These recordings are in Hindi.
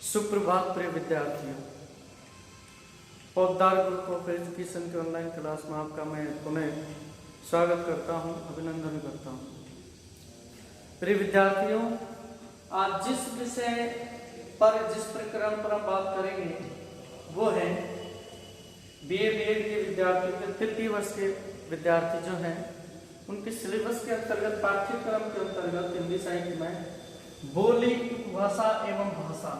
सुप्रभात प्रिय विद्यार्थियों, पौधार ग्रुप ऑफ एजुकेशन के ऑनलाइन क्लास में आपका मैं पुनः स्वागत करता हूं, अभिनंदन करता हूं। प्रिय विद्यार्थियों, आज जिस विषय पर जिस प्रकरण पर हम बात करेंगे वो है बीए बीएड के विद्यार्थियों के तृतीय वर्ष के विद्यार्थी जो हैं उनके सिलेबस के अंतर्गत, पाठ्यक्रम के अंतर्गत हिंदी साहित्य में बोली, उपभाषा एवं भाषा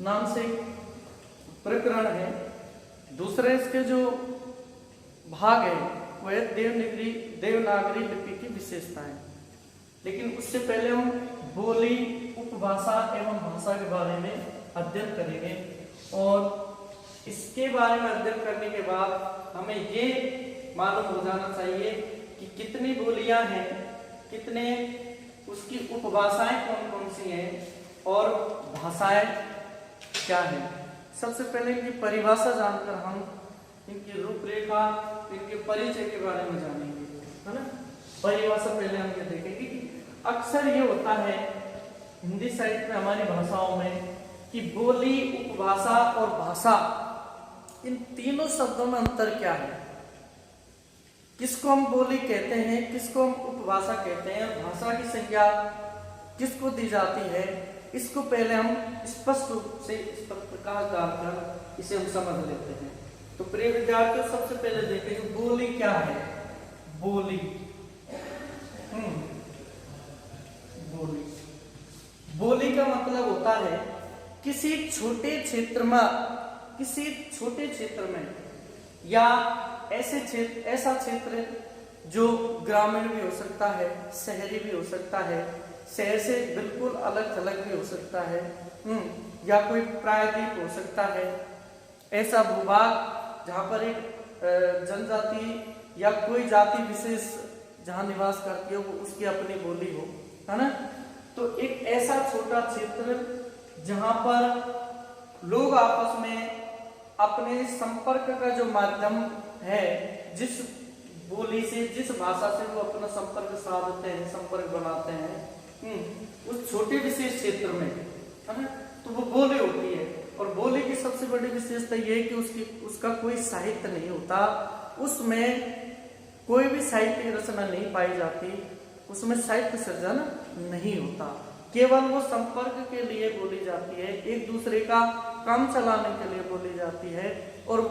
नाम से प्रकरण है। दूसरे इसके जो भाग है वह देवनागरी लिपि की विशेषताएं। लेकिन उससे पहले हम बोली, उपभाषा एवं भाषा के बारे में अध्ययन करेंगे और इसके बारे में अध्ययन करने के बाद हमें ये मालूम हो जाना चाहिए कि कितनी बोलियां हैं, कितने उसकी उपभाषाएं कौन कौन सी हैं और भाषाएं क्या है। सबसे पहले इनकी परिभाषा जानकर हम इनकी रूपरेखा, इनके परिचय के बारे में जानेंगे, है ना। परिभाषा पहले हम ये देखेंगे कि अक्सर ये होता है हिंदी साहित्य में, हमारी भाषाओं में, कि बोली, उपभाषा और भाषा, इन तीनों शब्दों में अंतर क्या है। किसको हम बोली कहते हैं, किसको हम उपभाषा कहते हैं, भाषा की संज्ञा किसको दी जाती है, इसको पहले हम स्पष्ट रूप से इस पर प्रकाश डालकर इसे हम समझ लेते हैं। तो प्रिय विद्यार्थियों, सबसे पहले देखें बोली क्या है। बोली बोली बोली का मतलब होता है किसी छोटे क्षेत्र में या ऐसा क्षेत्र जो ग्रामीण भी हो सकता है, शहरी भी हो सकता है, शहर से बिल्कुल अलग थलग भी हो सकता है, या कोई प्रायद्वीप हो सकता है। ऐसा भूभाग जहाँ पर एक जनजाति या कोई जाति विशेष जहाँ निवास करती है, वो उसकी अपनी बोली हो, है ना। तो एक ऐसा छोटा क्षेत्र जहाँ पर लोग आपस में अपने संपर्क का जो माध्यम है, जिस बोली से, जिस भाषा से वो अपना संपर्क साधते हैं, संपर्क बनाते हैं, उस छोटे विशेष क्षेत्र में, है ना, तो वो बोली होती है। और बोली की सबसे बड़ी विशेषता ये है कि उसका कोई साहित्य नहीं होता, उसमें कोई भी साहित्य की रचना नहीं पाई जाती, उसमें साहित्य सृजन नहीं होता। केवल वो संपर्क के लिए बोली जाती है, एक दूसरे का काम चलाने के लिए बोली जाती है, और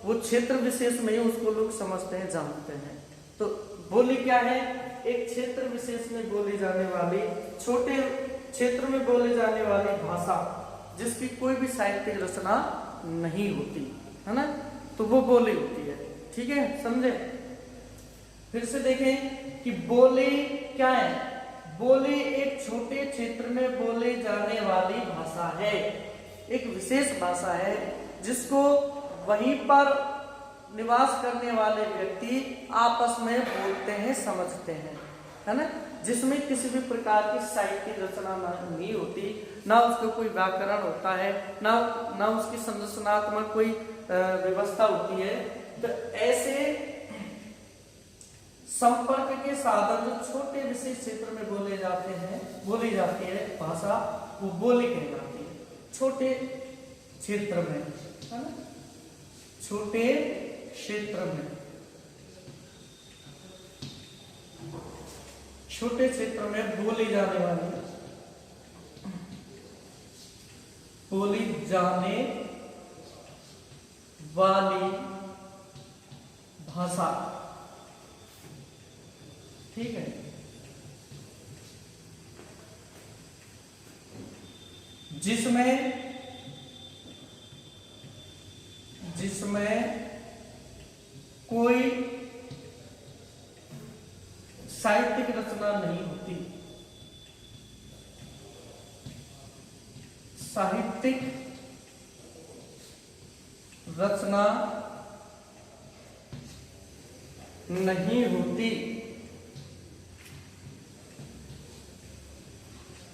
वो क्षेत्र विशेष में ही उसको लोग समझते हैं, जानते हैं। तो बोली क्या है? एक क्षेत्र विशेष में बोली जाने वाली, छोटे क्षेत्र में बोली जाने वाली भाषा जिसकी कोई भी साहित्यिक रचना नहीं होती, है ना, तो वो बोली होती है। ठीक है, समझे। फिर से देखें कि बोली क्या है। बोली एक छोटे क्षेत्र में बोले जाने वाली भाषा है, एक विशेष भाषा है जिसको वहीं पर निवास करने वाले व्यक्ति आपस में बोलते हैं, समझते हैं, है ना, जिसमें किसी भी प्रकार की साहित्यिक रचना नहीं होती, ना उसका कोई व्याकरण होता है, ना उसकी संरचनात्मक कोई व्यवस्था होती है। तो ऐसे संपर्क के साधन जो छोटे विशेष क्षेत्र में बोली जाती है भाषा, वो बोली कहलाती है। छोटे क्षेत्र में, है ना, छोटे क्षेत्र में, छोटे क्षेत्र में बोली जाने वाली भाषा, ठीक है। जिसमें कोई साहित्यिक रचना नहीं होती, साहित्यिक रचना नहीं होती,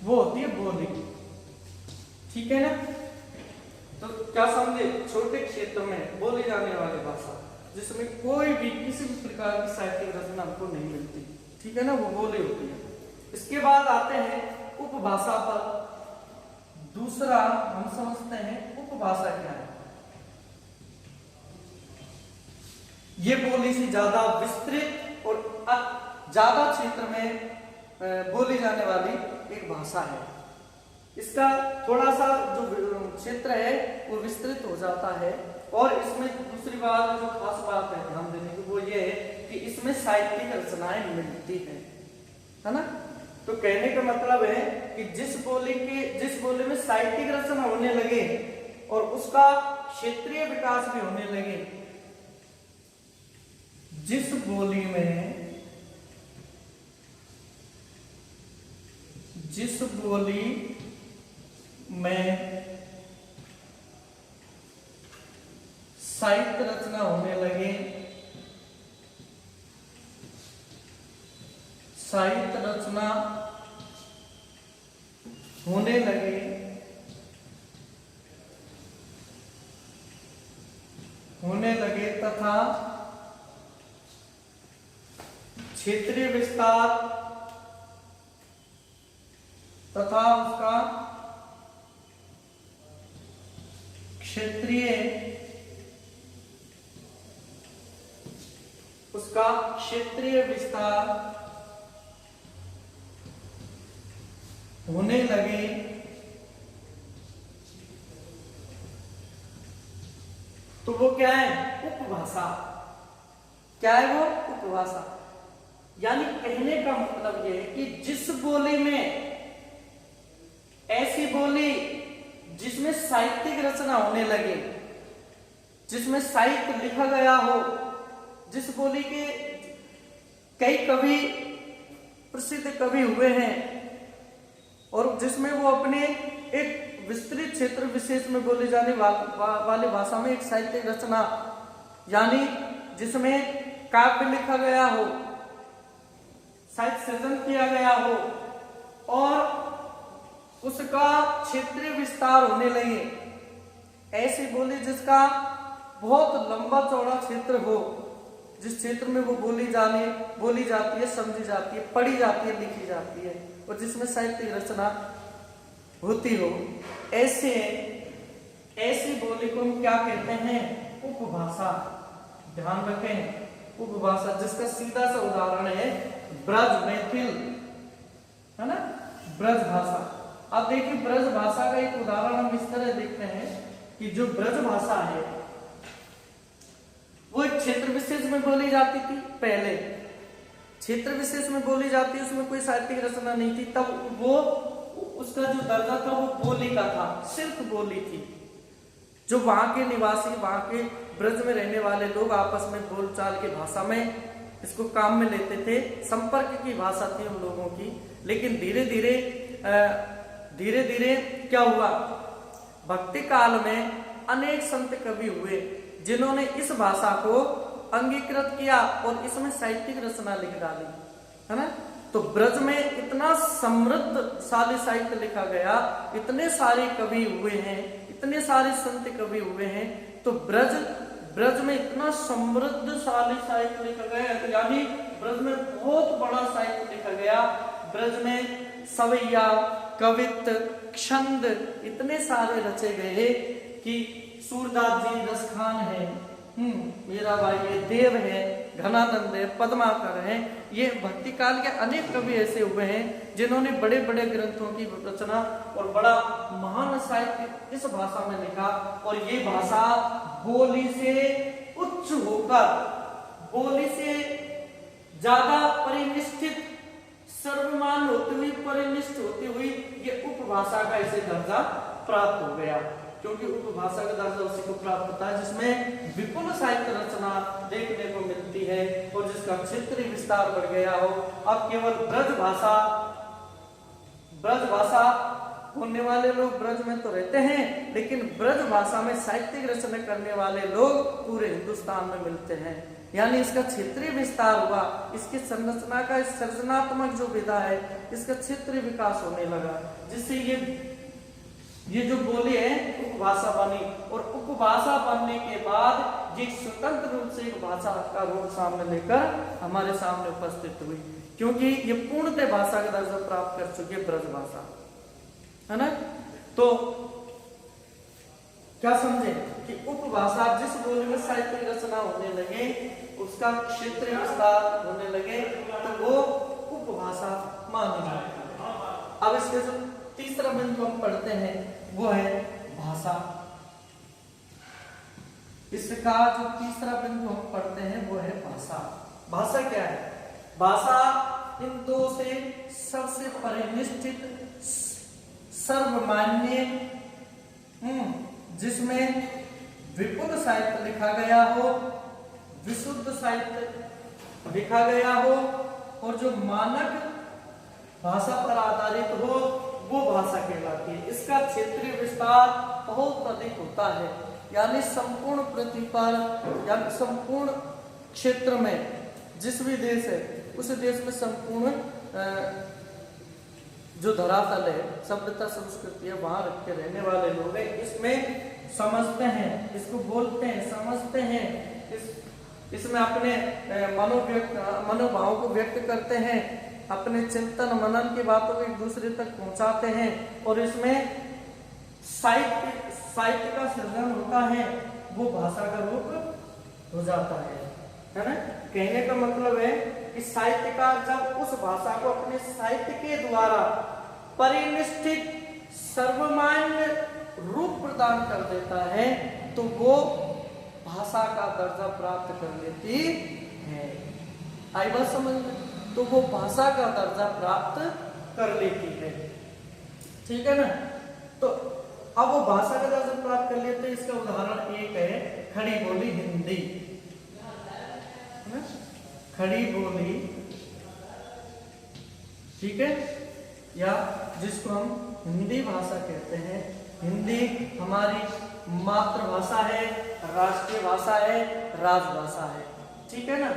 वो होती है बोली। ठीक है ना। तो क्या समझे, छोटे क्षेत्र में बोली जाने वाली भाषा, जिसमें कोई भी किसी भी प्रकार की साहित्यिक रचना हमको नहीं मिलती, ठीक है ना, वो बोली होती है। इसके बाद आते हैं उपभाषा पर। दूसरा हम समझते हैं उपभाषा क्या है। ये बोली से ज्यादा विस्तृत और ज्यादा क्षेत्र में बोली जाने वाली एक भाषा है। इसका थोड़ा सा जो क्षेत्र है वो विस्तृत हो जाता है, और इसमें दूसरी बात जो खास बात है ध्यान देने की वो ये है कि इसमें साहित्यिक रचनाएं मिलती है ना। तो कहने का मतलब है कि जिस बोली में साहित्यिक रचना होने लगे और उसका क्षेत्रीय विकास भी होने लगे, जिस बोली में साहित्य रचना होने लगे, तथा क्षेत्रीय विस्तार तथा उसका क्षेत्रीय विस्तार होने लगे, तो वो क्या है? उपभाषा। क्या है वो? उपभाषा। यानी कहने का मतलब ये है कि जिस बोली में ऐसी बोली जिसमें साहित्यिक रचना होने लगे, जिसमें साहित्य लिखा गया हो, जिस बोली के कई कवि प्रसिद्ध कवि हुए हैं और जिसमें वो अपने एक विस्तृत क्षेत्र विशेष में बोली जाने वाली भाषा में एक साहित्यिक रचना, यानी जिसमें काव्य लिखा गया हो, साहित्य सृजन किया गया हो और उसका क्षेत्रीय विस्तार होने लगे, ऐसी बोली जिसका बहुत लंबा चौड़ा क्षेत्र हो, जिस क्षेत्र में वो बोली जाती है, समझी जाती है, पढ़ी जाती है, लिखी जाती है और जिसमें साहित्यिक रचना होती हो, ऐसी बोली को हम क्या कहते हैं? उपभाषा। ध्यान रखें, उपभाषा, जिसका सीधा सा उदाहरण है ब्रज मैथिल, है ना, ब्रज भाषा। अब देखिए ब्रज भाषा का एक उदाहरण हम इस तरह देखते हैं कि जो ब्रज भाषा है वो एक क्षेत्र विशेष में बोली जाती थी। पहले क्षेत्र विशेष में बोली जाती, उसमें कोई साहित्यिक रचना नहीं थी, तब वो उसका जो दर्जा था वो बोली का था, सिर्फ बोली थी। जो वहां के निवासी, वहां के ब्रज में रहने वाले लोग आपस में बोलचाल की भाषा में इसको काम में लेते थे, संपर्क की भाषा थी उन लोगों की। लेकिन धीरे धीरे क्या हुआ? भक्ति काल में अनेक संत कवि हुए जिन्होंने इस भाषा को अंगीकृत किया और इसमें साहित्यिक रचना लिख डाली, है ना। तो ब्रज में इतना समृद्धशाली साहित्य लिखा गया, इतने सारे कवि हुए हैं, इतने सारे संत कवि हुए हैं, तो ब्रज में इतना समृद्धशाली साहित्य लिखा गया, यानी ब्रज में बहुत बड़ा साहित्य लिखा गया। ब्रज में सवैया, कवित्त, छंद इतने सारे रचे गए कि सूरदास जी रसखान है, मीराबाई है, देव है, घनानंद है, पद्माकर है, ये भक्ति काल के अनेक कवि ऐसे हुए हैं जिन्होंने बड़े बड़े ग्रंथों की रचना और बड़ा महान साहित्य इस भाषा में लिखा। और ये भाषा बोली से उच्च होकर, बोली से ज्यादा परिनिष्ठित, सर्वमान होती हुई, परिनिष्ठ होती हुई ये उपभाषा का इसे दर्जा प्राप्त हो गया, क्योंकि उपभाषा का दर्जा उसी को प्राप्त होता है जिसमें विपुल साहित्य रचना देखने को मिलती है और जिसका क्षेत्रीय विस्तार बढ़ गया हो। अब केवल ब्रज भाषा बोलने वाले लोग ब्रज में तो रहते हैं, लेकिन ब्रज भाषा में साहित्यिक रचना करने वाले लोग पूरे हिंदुस्तान में मिलते हैं। यानी इसका क्षेत्रीय विस्तार हुआ, इसकी संरचना का सृजनात्मक जो विधा है, इसका क्षेत्रीय विकास होने लगा, जिससे ये जो बोली है उपभाषा बनी। और उपभाषा बनने के बाद ये स्वतंत्र रूप से एक भाषा का रूप सामने लेकर हमारे सामने उपस्थित हुई, क्योंकि ये पूर्णतः भाषा का दर्जा प्राप्त कर चुकी है ब्रज भाषा, है ना। तो क्या समझे कि उपभाषा जिस बोली में साहित्य रचना होने लगे, उसका क्षेत्रीय विस्तार होने लगे, तो वो उपभाषा मानी जाती है। अब इसके जो तीसरा बिंदु हम पढ़ते हैं वो है भाषा। इसका जो तीसरा बिंदु हम पढ़ते हैं वो है भाषा। भाषा क्या है? भाषा इन दो से सबसे परिनिष्ठित सर्वमान्य, जिसमें विपुल साहित्य लिखा गया हो, विशुद्ध साहित्य लिखा गया हो, और जो मानक भाषा पर आधारित हो, वो भाषा कहलाती है। इसका क्षेत्रीय विस्तार बहुत अधिक होता है, यानी संपूर्ण पृथ्वी पर यानी संपूर्ण क्षेत्र में जिस भी देश है उस देश में संपूर्ण जो धरातल है, सभ्यता संस्कृति है, वहां रख के रहने वाले लोग हैं, इसमें समझते हैं, इसको बोलते हैं, समझते हैं, इसमें अपने मनोभावों को व्यक्त करते हैं, अपने चिंतन मनन की बातों को एक दूसरे तक पहुंचाते हैं, और इसमें साहित्य का सृजन होता है, वो भाषा का रूप हो जाता है ना। कहने का मतलब है कि साहित्यकार जब उस भाषा को अपने साहित्य के द्वारा परिनिष्ठित सर्वमान्य रूप प्रदान कर देता है, तो वो भाषा का दर्जा प्राप्त कर लेती है। आई बात समझ में? तो वो भाषा का दर्जा प्राप्त कर लेती है, ठीक है ना। तो अब वो भाषा का दर्जा प्राप्त कर लेते हैं, इसका उदाहरण एक है खड़ी बोली हिंदी, खड़ी बोली, ठीक है, या जिसको हम हिंदी भाषा कहते हैं। हिंदी हमारी मातृभाषा है, राष्ट्रीय भाषा है, राजभाषा है, ठीक है ना।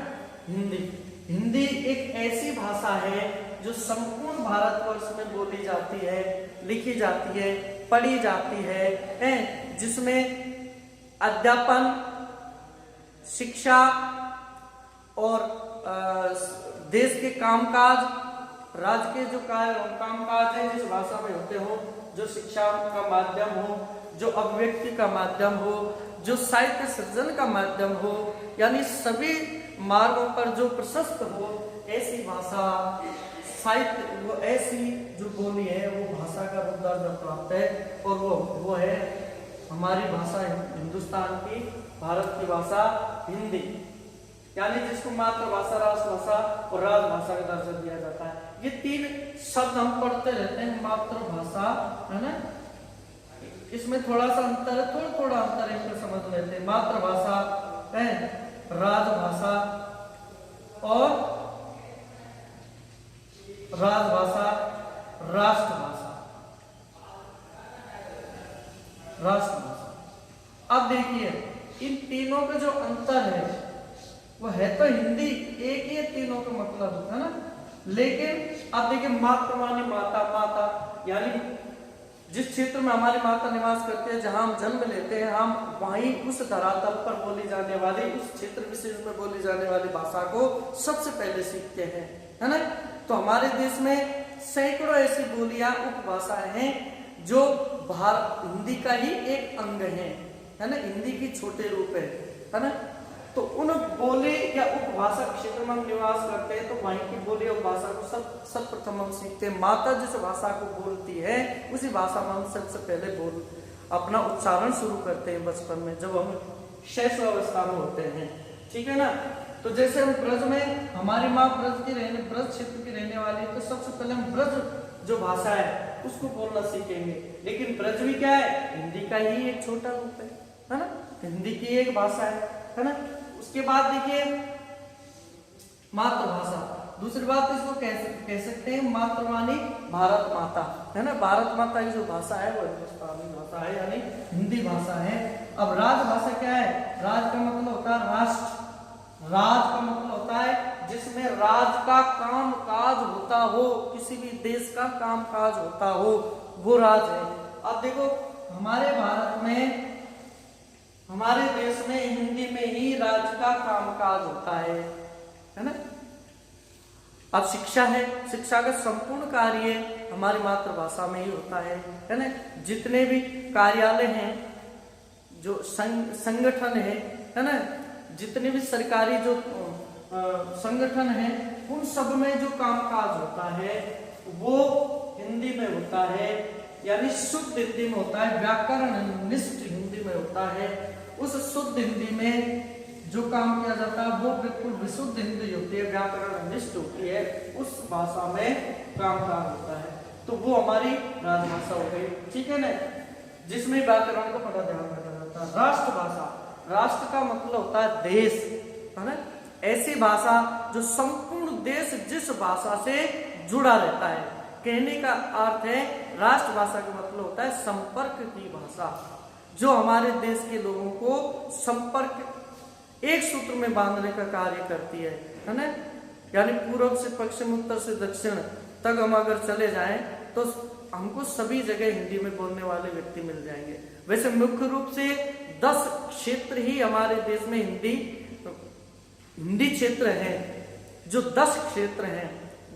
हिंदी एक ऐसी भाषा है जो संपूर्ण भारतवर्ष में बोली जाती है, लिखी जाती है, पढ़ी जाती है, जिसमें अध्यापन, शिक्षा और देश के कामकाज, राज्य के जो कामकाज है जिस भाषा में होते हो, जो शिक्षा का माध्यम हो, जो अभिव्यक्ति का माध्यम हो, जो साहित्य सृजन का माध्यम हो, यानी सभी मार्गों पर जो प्रशस्त हो, ऐसी भाषा साहित्य, वो ऐसी जो बोली है वो भाषा का रूप दर्जा प्राप्त है, और वो है हमारी भाषा, हिंदुस्तान की, भारत की भाषा हिंदी, यानी जिसको मातृभाषा, राष्ट्रभाषा और राजभाषा का दर्जा दिया जाता है। ये तीन शब्द हम पढ़ते रहते हैं, मातृभाषा, है ना, इसमें थोड़ा सा अंतर है, थोड़ा अंतर है, इसको समझ लेते हैं। मातृभाषा है, राजभाषा और राजभाषा, राष्ट्रभाषा। अब देखिए इन तीनों का जो अंतर है वो है तो हिंदी एक ही, तीनों का मतलब है ना, लेकिन अब देखिए मातृवाणी, माता यानी जिस क्षेत्र में हमारी माता निवास करती है, जहां हम जन्म लेते हैं, हम वहीं उस धरातल पर बोली जाने वाली, उस क्षेत्र विशेष में बोली जाने वाली भाषा को सबसे पहले सीखते हैं, है ना। तो हमारे देश में सैकड़ों ऐसी बोलियां, उपभाषाएं हैं जो हिंदी का ही एक अंग है ना, हिंदी की छोटे रूप है ना। तो उन बोली या उपभाषा क्षेत्र में हम निवास करते हैं, तो वहीं की बोली और भाषा को सर्वप्रथम हम सीखते हैं। माता जिस भाषा को बोलती है उसी भाषा में हम सबसे पहले अपना उच्चारण शुरू करते हैं बचपन में, जब हम शैशवावस्था में होते हैं, ठीक है ना। तो जैसे हम ब्रज में, हमारी माँ ब्रज क्षेत्र की रहने वाली, तो सबसे पहले हम ब्रज जो भाषा है उसको बोलना सीखेंगे। लेकिन ब्रज भी क्या है? हिंदी का ही एक छोटा रूप है ना, हिंदी की एक भाषा है ना। उसके बाद देखिए मातृभाषा, दूसरी बात इसको कह सकते हैं मातृवाणी, भारत माता, है ना। भारत माता की जो भाषा है वो हिंदुस्तानी भाषा है, यानी हिंदी भाषा है। अब राजभाषा क्या है? राज का मतलब होता है राष्ट्र, राज का मतलब होता है जिसमें राज का काम काज होता हो, किसी भी देश का काम काज होता हो, वो राज है। अब देखो हमारे भारत में हमारे देश में हिंदी में ही राज्य का कामकाज होता है ना। अब शिक्षा है, शिक्षा का संपूर्ण कार्य हमारी मातृभाषा में ही होता है ना। जितने भी कार्यालय हैं, जो संगठन है ना, जितने भी सरकारी जो संगठन है, उन सब में जो कामकाज होता है वो हिंदी में होता है, यानी शुद्ध हिंदी में होता है, व्याकरण निष्ठ हिंदी में होता है। उस शुद्ध हिंदी में जो काम किया जाता है वो बिल्कुल विशुद्ध हिंदी होती है, व्याकरण निष्ठ होती है, उस भाषा में कामकाज होता है। तो वो हमारी राजभाषा हो गई, ठीक है ना, जिसमें व्याकरण को बड़ा ध्यान रखा जाता है। राष्ट्रभाषा, राष्ट्र का मतलब होता है देश, है ना। ऐसी भाषा जो संपूर्ण देश जिस भाषा से जुड़ा रहता है, कहने का अर्थ है राष्ट्रभाषा का मतलब होता है संपर्क की भाषा, जो हमारे देश के लोगों को संपर्क एक सूत्र में बांधने का कार्य करती है ना। यानी पूर्व से पश्चिम, उत्तर से दक्षिण तक हम अगर चले जाएं तो हमको सभी जगह हिंदी में बोलने वाले व्यक्ति मिल जाएंगे। वैसे मुख्य रूप से 10 क्षेत्र ही हमारे देश में हिंदी क्षेत्र हैं, जो 10 क्षेत्र हैं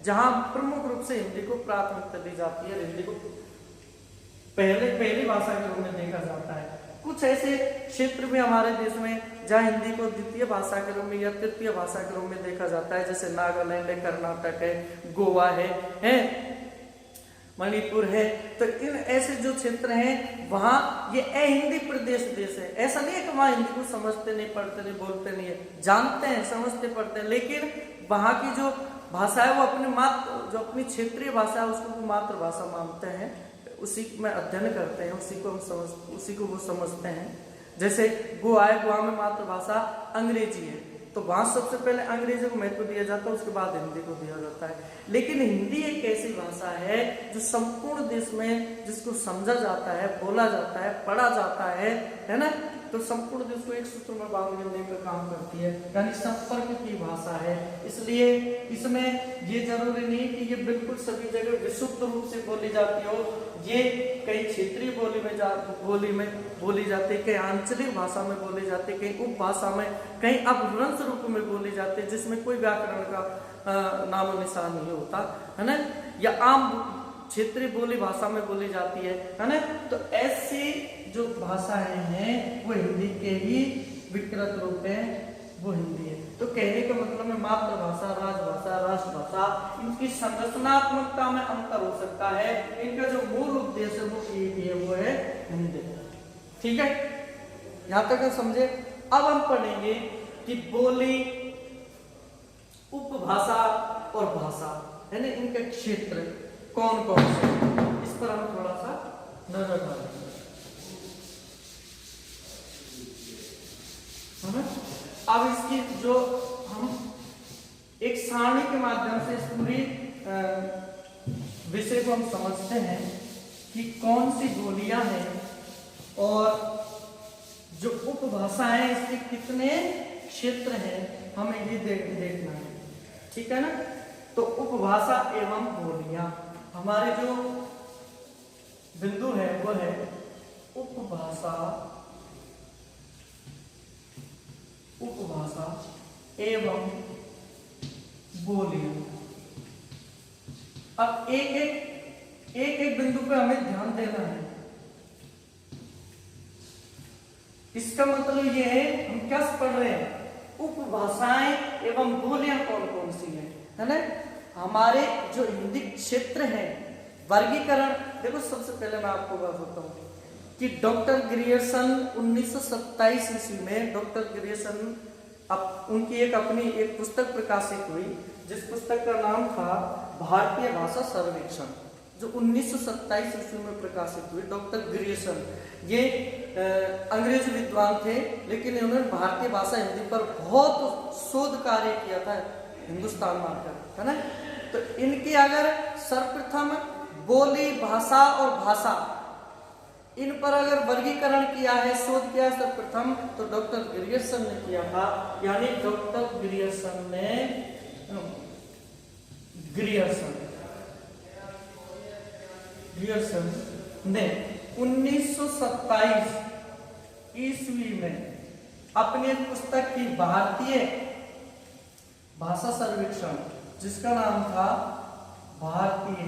जहां प्रमुख रूप से हिंदी को प्राथमिकता दी जाती है, हिंदी को पहली भाषा के रूप में देखा जाता है। कुछ ऐसे क्षेत्र भी हमारे देश में जहाँ हिंदी को द्वितीय भाषा के रूप में या तृतीय भाषा के रूप में देखा जाता है, जैसे नागालैंड है, कर्नाटक है, गोवा है मणिपुर है। तो इन ऐसे जो क्षेत्र हैं वहाँ ये अहिंदी प्रदेश देश है। ऐसा नहीं है कि वहाँ हिंदी को समझते नहीं, पढ़ते नहीं, बोलते नहीं है, जानते हैं, समझते पढ़ते हैं, लेकिन वहाँ की जो भाषा है वो जो अपनी क्षेत्रीय भाषा है उसको मातृभाषा मानते हैं, उसी में अध्ययन करते हैं, उसी को वो समझते हैं। जैसे गोवा है, गोवा में मातृभाषा अंग्रेजी है, तो वहां सबसे पहले अंग्रेजी को महत्व दिया जाता है, उसके बाद हिंदी को दिया जाता है। लेकिन हिंदी एक ऐसी भाषा है जो संपूर्ण देश में जिसको समझा जाता है, बोला जाता है, पढ़ा जाता है ना। तो संपूर्ण देश को एक सूत्र में बांधने का काम करती है, यानी संपर्क की भाषा है। इसलिए इसमें ये जरूरी नहीं कि ये बिल्कुल सभी जगह विशुद्ध रूप से बोली जाती हो, ये कई क्षेत्रीय बोली में बोली जाती है, कई आंचलिक भाषा में बोली जाती है, कई उपभाषा में, कई अपभ्रंश रूप में बोली जाती है, जिसमें कोई व्याकरण का नामो निशान नहीं होता, है ना, या आम क्षेत्रीय बोली भाषा में बोली जाती है ना। तो ऐसी जो भाषाएं हैं वो हिंदी के ही विकृत रूप है, वो हिंदी है। तो कहने का मतलब है मातृभाषा, राजभाषा, राष्ट्रभाषा, इनकी संरचनात्मकता में अंतर हो सकता है, इनका जो मूल उद्देश्य है वो एक ही है, वो है हिंदी। ठीक है, यहां तक समझे। अब हम पढ़ेंगे कि बोली, उपभाषा और भाषा है ना, इनके क्षेत्र कौन कौन से, इस पर हम थोड़ा सा नजर डालेंगे। अब इसकी जो हम एक सारणी के माध्यम से इस पूरी विषय को हम समझते हैं कि कौन सी बोलियां हैं और जो उपभाषाएं इसके कितने क्षेत्र हैं, हमें ये देखना है। ठीक है ना। तो उपभाषा एवं बोलियां, हमारे जो बिंदु है वो है उपभाषा एवं बोलियां। अब एक बिंदु पे हमें ध्यान देना है। इसका मतलब ये है, हम क्या पढ़ रहे हैं, उपभाषाएं एवं बोलियां कौन कौन सी है ना। हमारे जो हिंदी क्षेत्र है, वर्गीकरण देखो, सबसे पहले मैं आपको बात बताऊं कि डॉक्टर ग्रियर्सन 1927 ईस्वी में डॉक्टर ग्रियर्सन उनकी अपनी एक पुस्तक प्रकाशित हुई, जिस पुस्तक का नाम था भारतीय भाषा सर्वेक्षण, जो 1927 ईस्वी में प्रकाशित हुई। डॉक्टर ग्रियर्सन ये अंग्रेजी विद्वान थे, लेकिन इन्होंने भारतीय भाषा हिंदी पर बहुत शोध कार्य किया था हिंदुस्तान में आकर, है ना। तो इनकी अगर सर्वप्रथम बोली, भाषा और भाषा, इन पर अगर वर्गीकरण किया है, शोध किया है सर्वप्रथम, तो डॉक्टर ग्रियर्सन ने किया था। यानी डॉक्टर ग्रियर्सन ने 1927 ईस्वी में अपनी एक पुस्तक की भारतीय भाषा सर्वेक्षण, जिसका नाम था भारतीय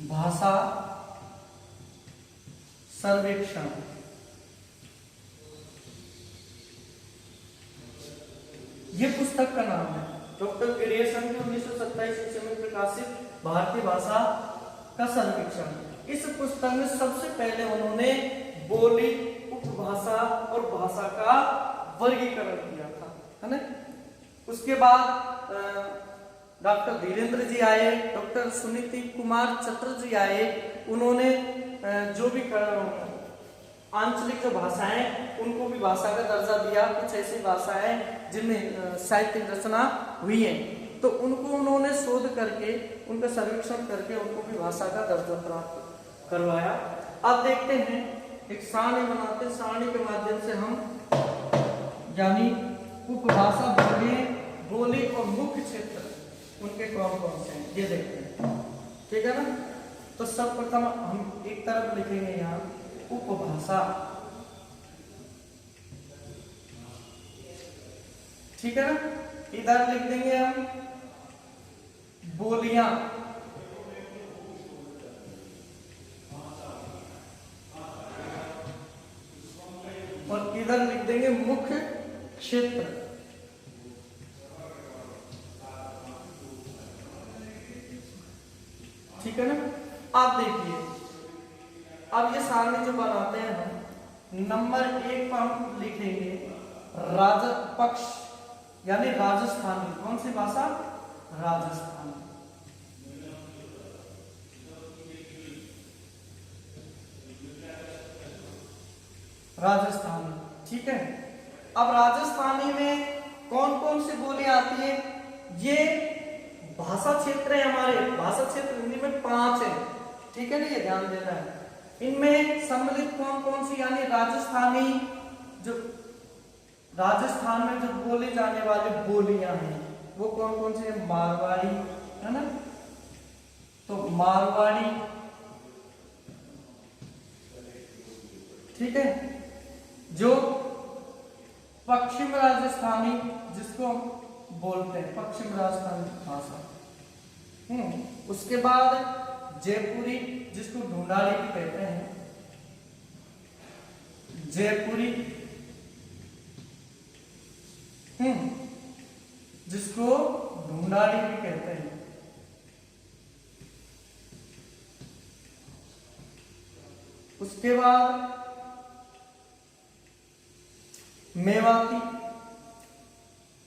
भाषा सर्वेक्षण, ये पुस्तक का नाम है। डॉक्टर क्रिएशन की 1927 ईस्वी में प्रकाशित भारतीय भाषा का सर्वेक्षण। इस पुस्तक में सबसे पहले उन्होंने बोली, उपभाषा और भाषा का वर्गीकरण किया था, है ना। उसके बाद डॉक्टर धीरेन्द्र जी आए, डॉक्टर सुनीति कुमार चटर्जी आए। उन्होंने जो भी आंचलिक जो भाषाएं, उनको भी भाषा का दर्जा दिया। कुछ ऐसी भाषाएं जिनमें साहित्यिक रचना हुई है, तो उनको उन्होंने शोध करके, उनका सर्वेक्षण करके उनको भी भाषा का दर्जा प्राप्त करवाया। अब देखते हैं, एक सारणी बनाते, सारणी के माध्यम से हम यानी उपभाषा, बोली और मुख्य क्षेत्र उनके कौन कौन से हैं ये देखते हैं, ठीक है ना। तो सर्वप्रथम हम एक तरफ लिखेंगे यहाँ उपभाषा, ठीक है ना। इधर लिख देंगे हम बोलियां, और इधर लिख देंगे मुख्य क्षेत्र, ठीक है ना। आप देखिए, अब ये सारणी जो बनाते हैं हम, नंबर 1 पर हम लिखेंगे पक्ष यानी राजस्थानी। कौन सी भाषा? राजस्थानी। राजस्थानी, ठीक है। अब राजस्थानी में कौन कौन सी बोली आती है? ये भाषा क्षेत्र है हमारे, भाषा क्षेत्र हिंदी में 5 है, ठीक है ना, ये ध्यान देना है। इनमें सम्मिलित कौन कौन सी, यानी राजस्थानी, जो राजस्थान में जो बोली जाने वाली बोलियां हैं वो कौन कौन सी है? मारवाड़ी, है ना, तो मारवाड़ी, ठीक है। जो पश्चिम राजस्थानी जिसको बोलते हैं, पश्चिम राजस्थानी भाषा। उसके बाद जयपुरी, जिसको ढूंढाड़ी भी कहते हैं, जयपुरी, जिसको ढूंढाड़ी भी कहते हैं। उसके बाद मेवाती,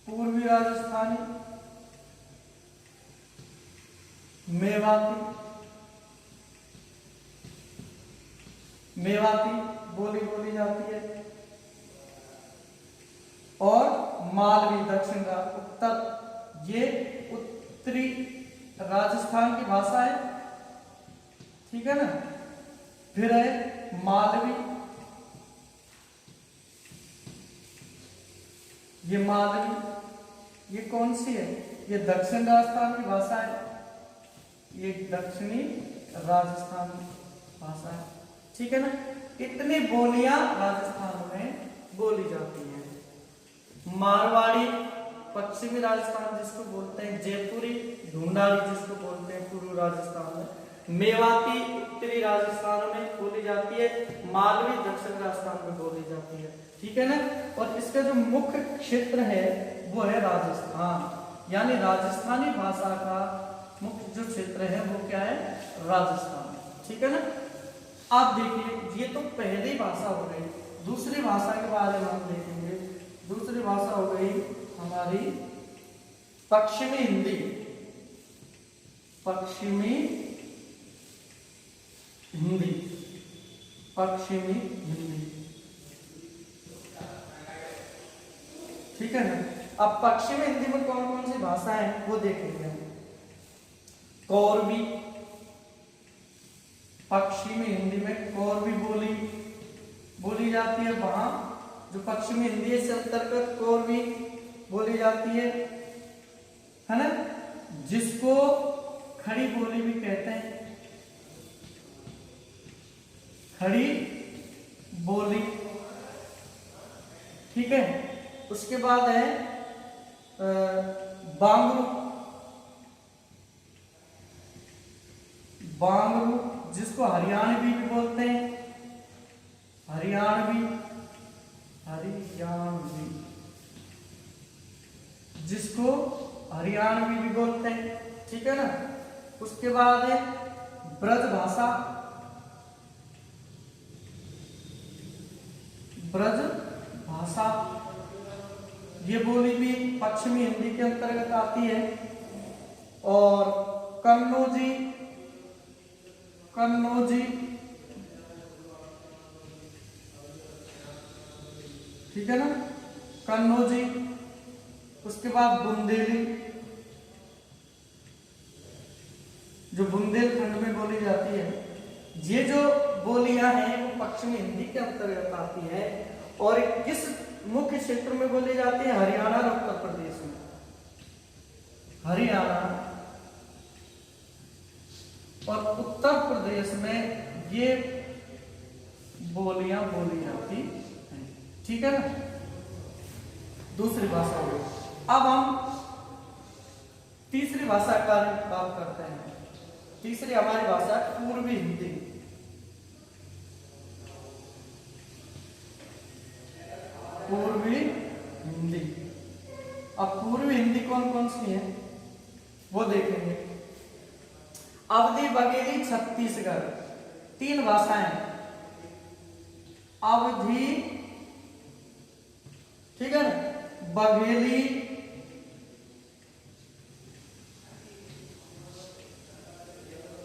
पूर्वी राजस्थानी, मेवाती, मेवाती बोली बोली जाती है। और मालवी, दक्षिण उत्तर, ये उत्तरी राजस्थान की भाषा है, ठीक है ना। फिर है मालवी, ये मालवी, ये कौन सी है? ये दक्षिण राजस्थान की भाषा है, ये दक्षिणी राजस्थान भाषा है, ठीक है ना। इतनी बोलियां राजस्थान में बोली जाती हैं। मारवाड़ी पश्चिमी राजस्थान जिसको बोलते हैं, जयपुरी ढूंढाड़ी जिसको बोलते हैं पूर्वी राजस्थान में, मेवाती उत्तरी राजस्थान में बोली जाती है, मालवी दक्षिण राजस्थान में बोली जाती है, ठीक है ना। और इसका जो मुख्य क्षेत्र है वो है राजस्थान, यानी राजस्थानी भाषा का मुख्य जो क्षेत्र है वो क्या है? राजस्थान, ठीक है ना। आप देखिए, ये तो पहली भाषा हो गई। दूसरी भाषा के बारे में हम देखेंगे। दूसरी भाषा हो गई हमारी पश्चिमी हिंदी, पश्चिमी हिंदी, पश्चिमी हिंदी, ठीक है ना। अब पश्चिमी हिंदी में कौन कौन सी भाषा है वो देखेंगे हम। कौरवी, पश्चिमी हिंदी में कौरवी बोली जाती है। वहां जो पश्चिमी हिंदी से अंतर्गत कौरवी बोली जाती है ना, जिसको खड़ी बोली भी कहते हैं, खड़ी बोली, ठीक है। उसके बाद है बांगरू, बांगरू जिसको हरियाणवी भी बोलते हैं, हरियाणवी, हरियाणवी जिसको हरियाणवी भी बोलते हैं, ठीक है ना। उसके बाद है ब्रज भाषा, ब्रज भाषा ये बोली भी पश्चिमी हिंदी के अंतर्गत आती है। और कन्नौजी, कन्नौजी ठीक है ना, कन्नौजी। उसके बाद बुंदेली जो बुंदेलखंड में बोली जाती है। ये जो बोलियां हैं वो पश्चिमी हिंदी के अंतर्गत आती है और किस मुख्य क्षेत्र में बोली जाती है, हरियाणा और उत्तर प्रदेश में, हरियाणा और उत्तर प्रदेश में ये बोलियां बोली जाती हैं, ठीक है ना। दूसरी भाषा हो गई। अब हम तीसरी भाषा का बात करते हैं। तीसरी हमारी भाषा पूर्वी हिंदी। पूर्वी हिंदी। अब पूर्वी हिंदी कौन कौन सी है वो देखेंगे। अवधी, बघेली, छत्तीसगढ़, तीन भाषाएं। अवधी, ठीक है ना, बघेली,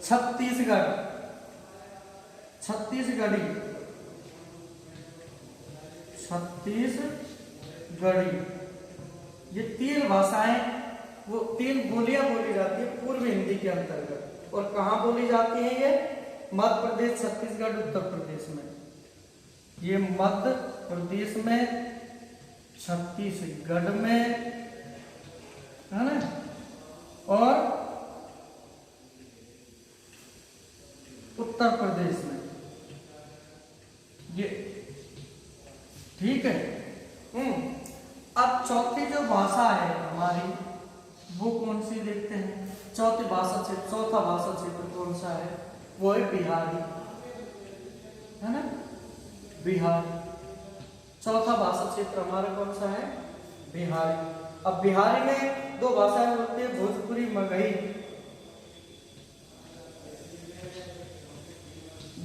छत्तीसगढ़, छत्तीसगढ़ी, छत्तीसगढ़ी, ये तीन भाषाएं, वो तीन बोलियां बोली जाती है पूर्वी हिंदी के अंतर्गत। और कहां बोली जाती है ये? मध्य प्रदेश, छत्तीसगढ़, उत्तर प्रदेश में। ये मध्य प्रदेश में, छत्तीसगढ़ में, है ना, और उत्तर प्रदेश में ये, ठीक है। अब चौथी जो भाषा है हमारी वो कौन सी देखते हैं। चौथी भाषा क्षेत्र, चौथा भाषा क्षेत्र कौन सा है? वो है बिहारी, है ना, बिहारी। चौथा भाषा क्षेत्र हमारा कौन सा है? बिहारी। अब बिहारी में दो भाषाएं होती है, भोजपुरी, मगही।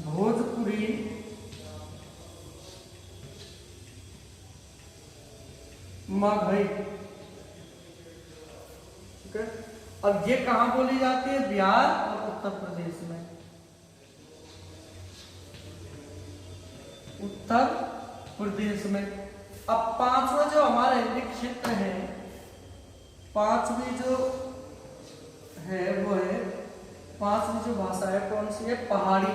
भोजपुरी मगही, ठीक है। अब ये कहां बोली जाती है? बिहार और उत्तर प्रदेश में। उत्तर प्रदेश में। अब पांचवा जो हमारा हिंदी क्षेत्र है, पांचवी जो है वो है, पांचवी जो भाषा है कौन सी है? पहाड़ी।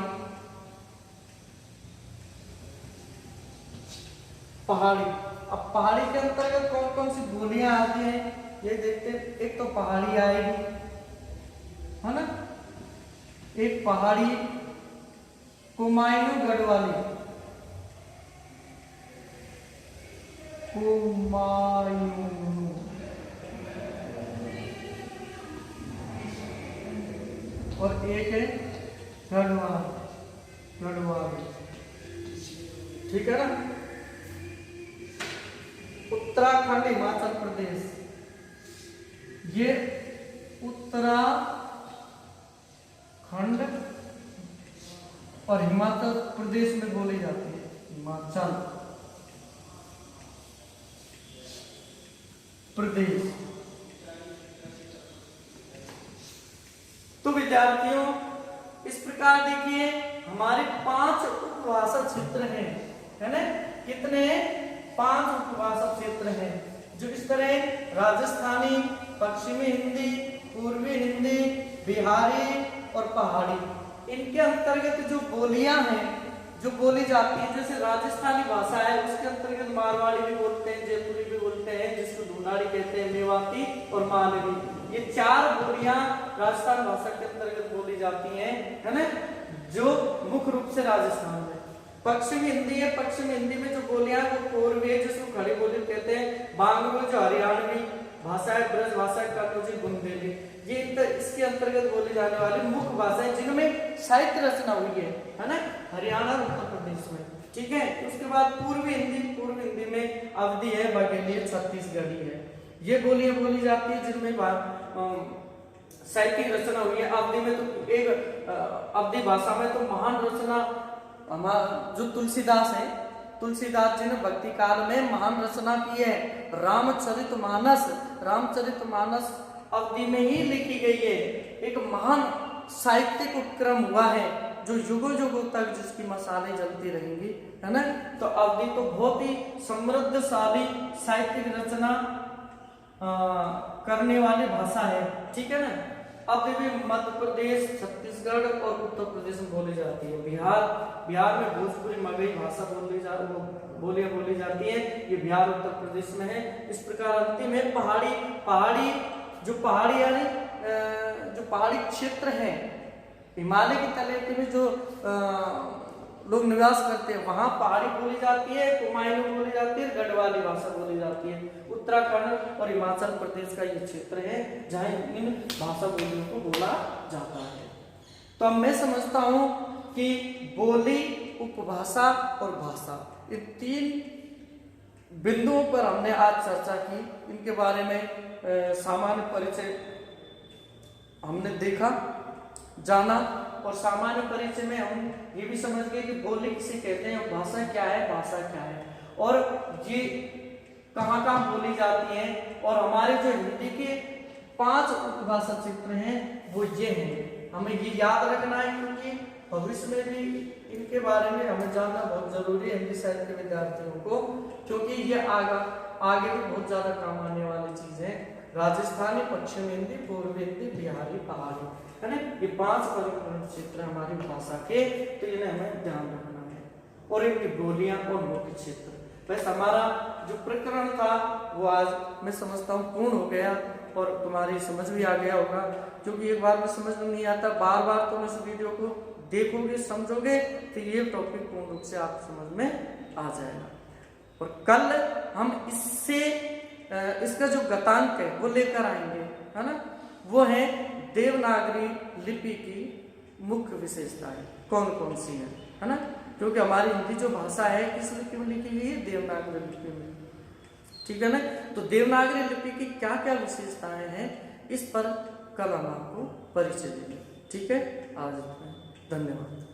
पहाड़ी। अब पहाड़ी के अंतर्गत कौन कौन सी बोलियां आती हैं ये देखते हैं। एक तो पहाड़ी आएगी, है ना, एक पहाड़ी कुमायूं गढ़वाली, कुमायूं, और एक है गढ़वाल, गढ़वाली, ठीक है ना। उत्तराखंड, हिमाचल प्रदेश, ये उत्तराखंड और हिमाचल प्रदेश में बोली जाती है, हिमाचल प्रदेश। तो विद्यार्थियों इस प्रकार देखिए हमारे 5 उपभाषा क्षेत्र हैं, है ना। कितने? 5 उपभाषा क्षेत्र हैं जो इस तरह राजस्थानी, पश्चिमी हिंदी, पूर्वी हिंदी, बिहारी और पहाड़ी, इनके अंतर्गत जो बोलियां हैं जो बोली जाती है। जैसे राजस्थानी भाषा है उसके अंतर्गत मारवाड़ी भी बोलते हैं, जयपुरी भी बोलते हैं, जिसको ढूंढाड़ी कहते हैं, मेवाती और मालवी। ये 4 बोलियां राजस्थान भाषा के अंतर्गत बोली जाती हैं, है ना, जो मुख्य रूप से राजस्थान में। पश्चिमी हिंदी है। पश्चिमी हिंदी में जो बोलियां वो पूर्वी है, जिसको खड़ी बोली कहते हैं। बांग्ला जो हरियाणवी भाषा है, ब्रज भाषा, कन्नौजी, बुंदेली, ये इसके अंतर्गत बोली जाने वाली मुख्य भाषाएं जिनमें साहित्य रचना हुई है ना, हरियाणा और उत्तर प्रदेश में। ठीक है। उसके बाद पूर्वी हिंदी में अवधी है, बघेली है, छत्तीसगढ़ी है। ये बोलियां बोली जाती है जिनमें साहित्यिक रचना हुई है। अवधी में तो एक अवधी भाषा में तो महान रचना जो तुलसीदास है, तुलसीदास जी ने भक्ति काल में महान रचना की है। रामचरितमानस अवधी में ही लिखी गई है। एक महान साहित्यिक उपक्रम हुआ है जो युगों युगों तक जिसकी मसालें जलती रहेंगी, है ना। तो अवधी तो बहुत ही समृद्धशाली साहित्यिक रचना करने वाली भाषा है। ठीक है ना। अवधी भी मध्य प्रदेश, छत्तीसगढ़ और उत्तर प्रदेश में बोली जाती है। बिहार में भोजपुरी मगही भाषा बोलियां बोली जाती है। ये बिहार उत्तर प्रदेश में है। इस प्रकार अंतिम है पहाड़ी यानी जो पहाड़ी क्षेत्र है, हिमालय की तलहटी में जो लोग निवास करते हैं, वहां पहाड़ी बोली जाती है, कुमायूनी बोली जाती है, गढ़वाली भाषा बोली जाती है। उत्तराखंड और हिमाचल प्रदेश का ये क्षेत्र है जहां इन भाषा बोलियों को बोला जाता है। तो अब मैं समझता हूं कि बोली, उपभाषा और भाषा, इन तीन बिंदुओं पर हमने आज चर्चा की। इनके बारे में सामान्य परिचय हमने देखा, जाना, और सामान्य परिचय में हम ये भी समझ गए कि बोली किसे कहते हैं, भाषा क्या है, और ये कहाँ कहाँ बोली जाती है। और हमारे जो हिंदी के 5 उपभाषा क्षेत्र हैं वो ये हैं। हमें ये याद रखना है क्योंकि भविष्य में भी इनके बारे में हमें जानना बहुत जरूरी है हिंदी साहित्य के विद्यार्थियों को, क्योंकि ये आगे भी बहुत ज्यादा काम आने वाली चीज है। राजस्थानी, पश्चिमी हिंदी, पूर्वी हिंदी, बिहारी, पहाड़ी, है ना, ये 5 प्रमुख क्षेत्र हमारी भाषा के, तो इन्हें हमें ध्यान रखना है। और इनकी बोलियां और मुख्य क्षेत्र। बस हमारा जो प्रकरण था वो आज मैं समझता हूँ पूर्ण हो गया और तुम्हारी समझ भी आ गया होगा, क्योंकि एक बार में समझ में नहीं आता, बार बार तुम इस वीडियो को देखोगे, समझोगे, तो ये टॉपिक पूर्ण रूप से आप समझ में आ जाएगा। और कल हम इसका जो गतांक है वो लेकर आएंगे, है ना। वो है देवनागरी लिपि की मुख्य विशेषताएं कौन कौन सी है ना, क्योंकि हमारी हिंदी जो भाषा है किस लिपि में लिखी गई है, देवनागरी लिपि में। ठीक है ना। तो देवनागरी लिपि की क्या क्या विशेषताएं हैं, इस पर कल हम आपको परिचय देंगे। ठीक है। आज धन्यवाद।